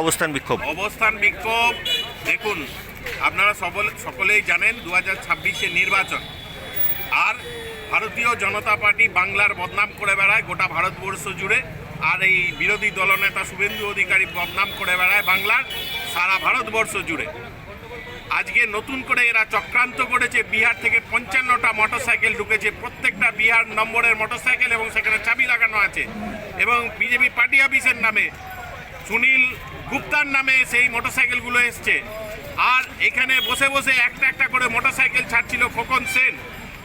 অবস্থান বিক্ষোভ দেখুন, আপনারা সকলেই জানেন 2026-এর নির্বাচন, আর ভারতীয় জনতা পার্টি বাংলার বদনাম করে বেড়ায় গোটা ভারতবর্ষ জুড়ে, আর এই বিরোধী দলনেতা শুভেন্দু অধিকারী বদনাম করে বেড়ায় বাংলার সারা ভারতবর্ষ জুড়ে। আজকে নতুন করে এরা চক্রান্ত করেছে, বিহার থেকে 55টা মোটরসাইকেল ঢুকেছে, প্রত্যেকটা বিহার নম্বরের মোটরসাইকেল, এবং সেখানে চাবি লাগানো আছে, এবং বিজেপি পার্টি অফিসের নামে সুনীল গুপ্তার নামে সেই মোটরসাইকেলগুলো এসছে। আর এখানে বসে বসে একটা একটা করে মোটরসাইকেল ছাড়ছিল খোকন সেন।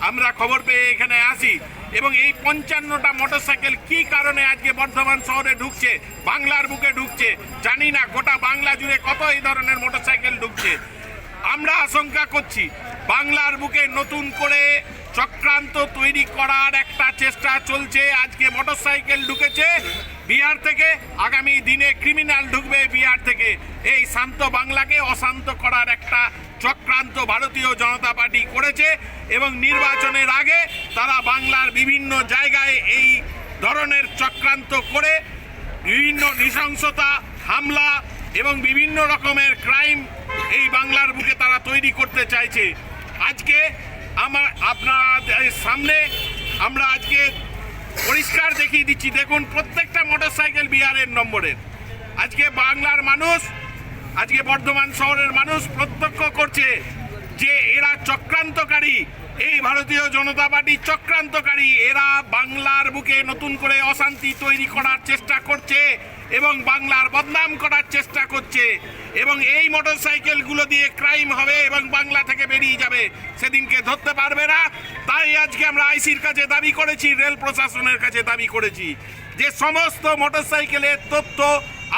আমরা খবর পেয়ে এখানে আসি, এবং এই 55টা মোটরসাইকেল কি কারণে আজকে বর্ধমান শহরে ঢুকছে, বাংলার বুকে ঢুকছে জানি না, গোটা বাংলা জুড়ে কত এই ধরনের মোটরসাইকেল ঢুকছে। আমরা আশঙ্কা করছি বাংলার বুকে নতুন করে চক্রান্ত তৈরি করার একটা চেষ্টা চলছে। আজকে মোটরসাইকেল ঢুকেছে বিহার থেকে, আগামী দিনে ক্রিমিনাল ঢুকবে বিহার থেকে। এই শান্ত বাংলাকে অশান্ত করার একটা চক্রান্ত ভারতীয় জনতা পার্টি করেছে, এবং নির্বাচনের আগে তারা বাংলার বিভিন্ন জায়গায় এই ধরনের চক্রান্ত করে বিভিন্ন নৃশংসতা, হামলা এবং বিভিন্ন রকমের ক্রাইম এই বাংলার বুকে তারা তৈরি করতে চাইছে। আজকে আপনাদের সামনে আমরা আজকে পরিষ্কার দেখিয়ে দিচ্ছি, দেখুন প্রত্যেকটা মোটরসাইকেল বিহারের নম্বরের। আজকে বাংলার মানুষ, আজকে বর্ধমান শহরের মানুষ প্রত্যক্ষ করছে যে এরা চক্রান্তকারী, এই ভারতীয় জনতা পার্টি চক্রান্তকারী। এরা বাংলার বুকে নতুন করে অশান্তি তৈরি করার চেষ্টা করছে এবং বাংলার বদনাম করার চেষ্টা করছে, এবং এই মোটরসাইকেলগুলো দিয়ে ক্রাইম হবে এবং বাংলা থেকে বেরিয়ে যাবে, সেদিনকে ধরতে পারবে না। তাই আজকে আমরা আইসির কাছে দাবি করেছি, রেল প্রশাসনের কাছে দাবি করেছি যে সমস্ত মোটরসাইকেলের তথ্য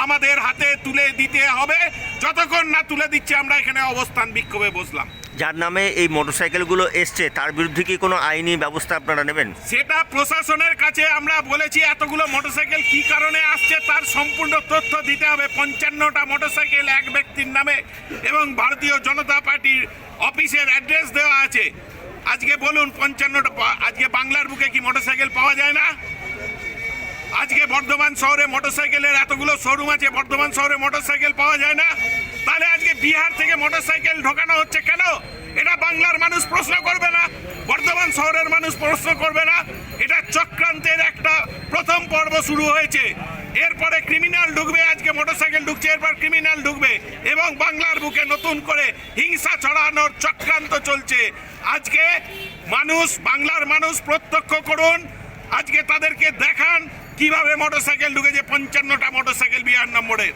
আমাদের হাতে তুলে দিতে হবে। যতক্ষণ না তুলে দিচ্ছে আমরা এখানে অবস্থান বিক্ষোভে বসলাম। যার নামে এই মোটরসাইকেলগুলো এসছে তার বিরুদ্ধে কি কোনো আইনি ব্যবস্থা আপনারা নেবেন? সেটা প্রশাসনের কাছে আমরা বলেছি, এতগুলো মোটরসাইকেল কি কারণে আসছে তার সম্পূর্ণ তথ্য দিতে হবে। 55টা মোটরসাইকেল এক ব্যক্তির নামে, এবং ভারতীয় জনতা পার্টির অফিসের অ্যাড্রেস দেওয়া আছে। আজকে বলুন 55টা, আজকে বাংলার বুকে কি মোটরসাইকেল পাওয়া যায় না? আজকে বর্ধমান শহরে মোটরসাইকেলের এতগুলো শোরুম আছে, বর্ধমান শহরে মোটরসাইকেল পাওয়া যায় না? তাহলে আজকে বিহার থেকে মোটরসাইকেল ঢোকানো হচ্ছে কেন? এটা বাংলার মানুষ প্রশ্ন করবে না? বর্ধমান শহরের মানুষ প্রশ্ন করবে না? এটা চক্রান্তের একটা প্রথম পর্ব শুরু হয়েছে। এরপরে ক্রিমিনাল ঢুকবে, আজকে মোটরসাইকেল ঢুকছে, এরপর ক্রিমিনাল ঢুকবে, এবং বাংলার বুকে নতুন করে হিংসা ছড়ানোর চক্রান্ত চলছে। আজকে মানুষ, বাংলার মানুষ প্রত্যক্ষ করুন, আজকে তাদেরকে দেখান কিভাবে মোটরসাইকেল ঢুকেছে, 55টা মোটরসাইকেল বিহার নম্বরের।